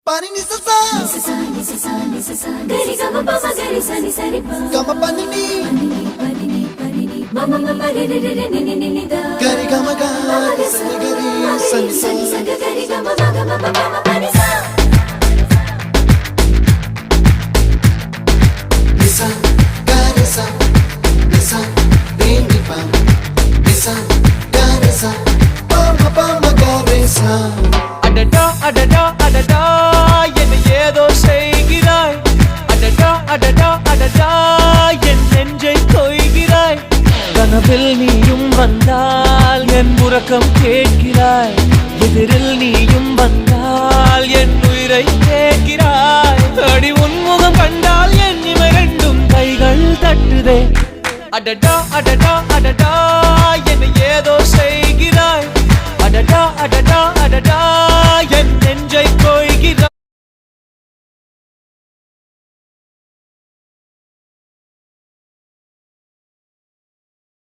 Pani ni sa sa gari ga ma pa ma gari sa ni sa ri pa ga ma pa ni ma ma ma pa re re re re ni ni ni da gari ga ma ga sa ni gari sa ni sa gari ga ma ga ma pa ma pa ni sa ni sa gari sa ni sa re ni pa ni sa gari sa pa ma gari sa adada adada adada என்ன ஏதோ செய்கிறாய் அடடா அடடா அடடா என் நெஞ்சை கொய்கிறாய் கனவில் நீயும் வந்தால் என் உறக்கம் கேட்கிறாய் எதிரில் நீயும் வந்தால் என் உயிரை கேட்கிறாய் அடி உன்முகம் கண்டால் என் இமை ரெண்டும் கைகள் தட்டுதே அடடா அடடா அடடா என்ன ஏதோ செய்கிறாய் அடடா அடடா அடடா என் நெஞ்சை